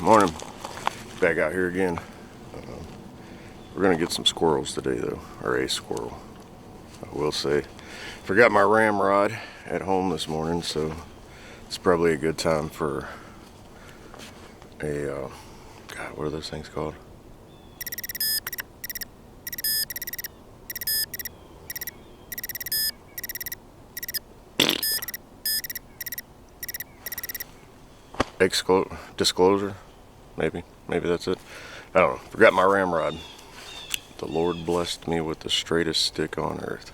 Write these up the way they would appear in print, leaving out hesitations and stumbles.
Morning. Back out here again. We're gonna get some squirrels today though, or a squirrel. I will say, forgot my ramrod at home this morning, so it's probably a good time for a, God, what are those things called? Disclosure? Maybe that's it. I don't know. Forgot my ramrod. The Lord blessed me with the straightest stick on earth.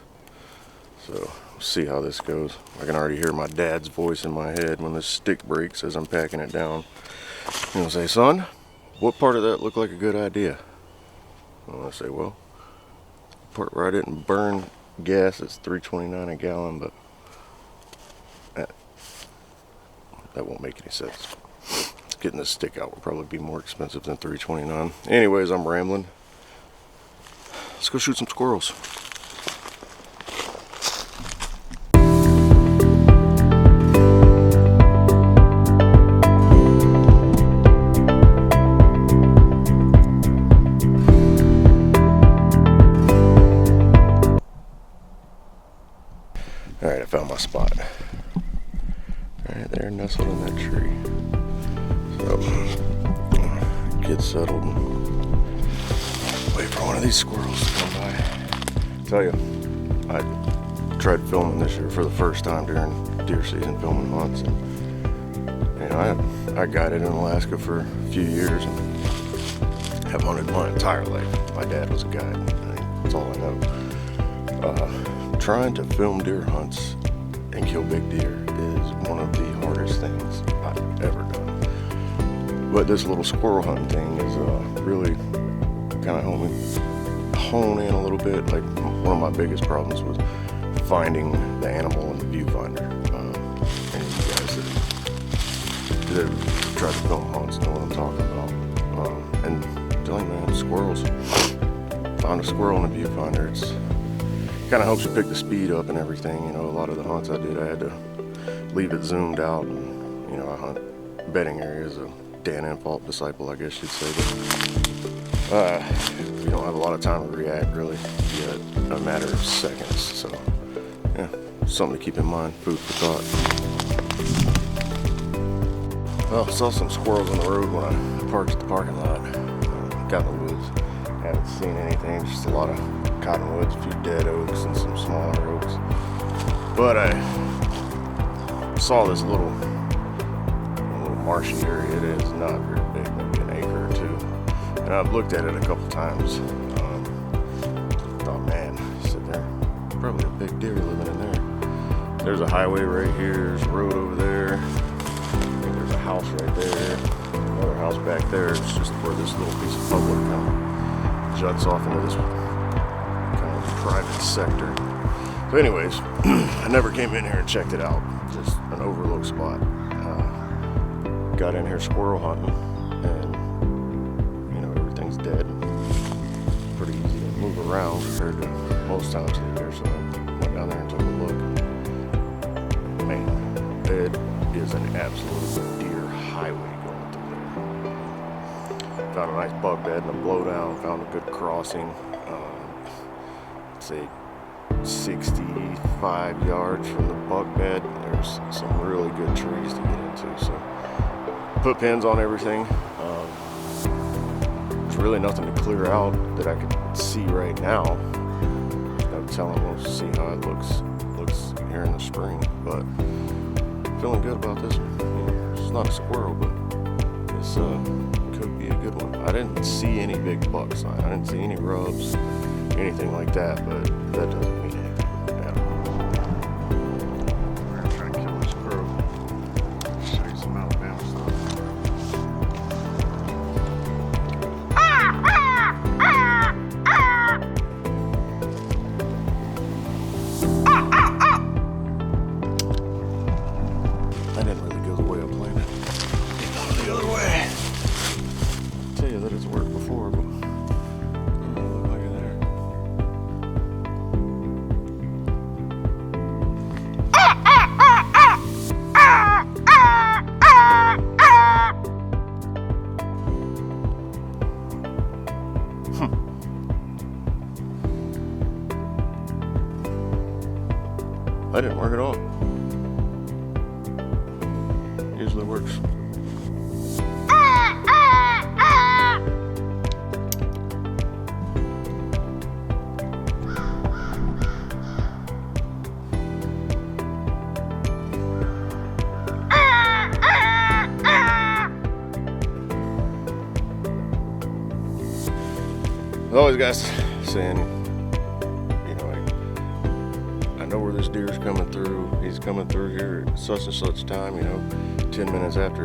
So, we'll see how this goes. I can already hear my dad's voice in my head when this stick breaks as I'm packing it down. He'll say, son, what part of that looked like a good idea? And I say, well, part where I didn't burn gas, it's $3.29 a gallon, but that won't make any sense. Getting this stick out will probably be more expensive than $3.29. Anyways, I'm rambling. Let's go shoot some squirrels. Alright, I found my spot. Alright, they're nestled in that tree. So, get settled and wait for one of these squirrels to come by. Tell you, I tried filming this year for the first time during deer season, filming hunts. And, you know, I guided in Alaska for a few years and have hunted my entire life. My dad was a guide. That's all I know. Trying to film deer hunts and kill big deer is one of the hardest things I've ever done. But this little squirrel hunting thing is really kind of hone in a little bit. Like, one of my biggest problems was finding the animal in the viewfinder. And you guys that try to film hunts know what I'm talking about. And telling man, squirrels. Found a squirrel in the viewfinder. It's kind of helps you pick the speed up and everything. You know, a lot of the hunts I did, I had to leave it zoomed out. And, you know, I hunt bedding areas. Dan and fault disciple, I guess you'd say, but you don't have a lot of time to react, really. You got a matter of seconds, so yeah, something to keep in mind, food for thought. Well, saw some squirrels on the road when I parked at the parking lot. Got in the woods, haven't seen anything, just a lot of cottonwoods, a few dead oaks and some smaller oaks. But I saw this little marshy area. It is not very big, maybe an acre or two. And I've looked at it a couple times. Thought, man, sitting there, probably a big deer living in there. There's a highway right here. There's a road over there. I think there's a house right there. Another house back there. It's just where this little piece of public kind of juts off into this kind of private sector. So anyways, I never came in here and checked it out. Just an overlooked spot. Got in here squirrel hunting, and you know, everything's dead. Pretty easy to move around compared to most times of the year, so I went down there and took a look. Man, it is an absolute deer highway going through there. Found a nice buck bed and a blowdown, found a good crossing. I'd say 65 yards from the buck bed. There's some really good trees to get into, so put pins on everything. There's really nothing to clear out that I could see right now. I'm telling we'll see how it looks here in the spring, but feeling good about this one. It's not a squirrel, but this could be a good one. I didn't see any big bucks. I didn't see any rubs, anything like that, but that doesn't mean anything. Yeah. We're gonna try and kill this squirrel. Show you some Alabama stuff. I didn't really go the way I planned it. It goes the other way. I'll tell you that it's worked before, but look like it there. That didn't work at all. Usually works. Always guys saying, you know, I know where this deer's coming through. He's coming through here at such and such time, you know, 10 minutes after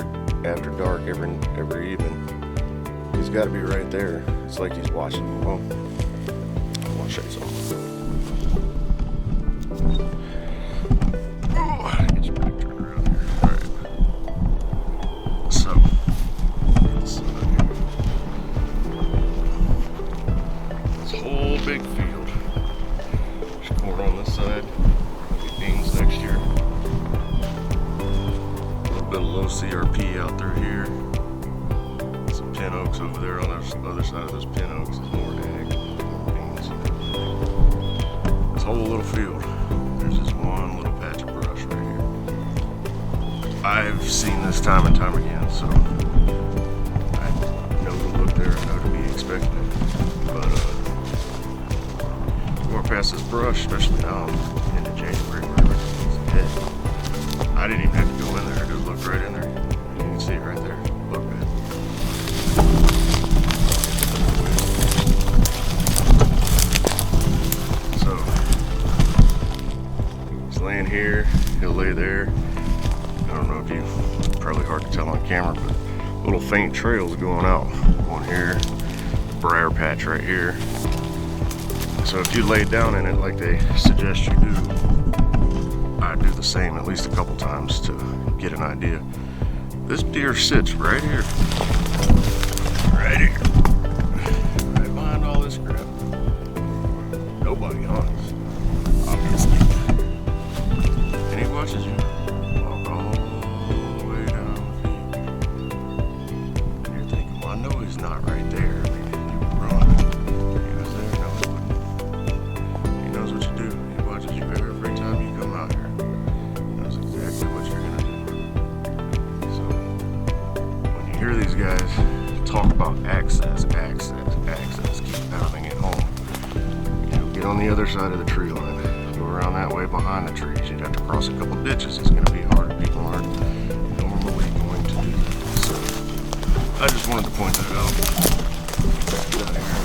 dark every evening. He's got to be right there. It's like he's watching. Well, I want to show you something. Oh, get your back turned around here. All right. So. Whole big field. There's corn on this side, beans next year. A little bit of low CRP out through here. Some pin oaks over there on the other side of those pin oaks. There's more ag, beans. This whole little field. There's just one little patch of brush right here. I've seen this time and time again, so I know to look there. I know to be expected. But more past this brush, especially now into January where everything's dead. I didn't even have to go in there, I just looked right in there. You can see it right there. Look at it. So he's laying here, he'll lay there. I don't know if you, probably hard to tell on camera, but little faint trails going out. One here, briar patch right here. So if you lay down in it like they suggest you do, I do the same at least a couple times to get an idea. This deer sits right here. Right here. Right behind all this crap. Nobody hunts, obviously. And he watches you walk all the way down the field. And you're thinking, well, I know he's not right there. I mean, you would run. He was there, no, he wouldn't. He knows what you do. He watches you every time you come out here. He knows exactly what you're gonna do. So when you hear these guys talk about access, keep pounding it home. You know, get on the other side of the tree line. Go around that way behind the trees. You'd have to cross a couple ditches. It's gonna be hard. People aren't normally going to do that. So I just wanted to point that out. Get out of here.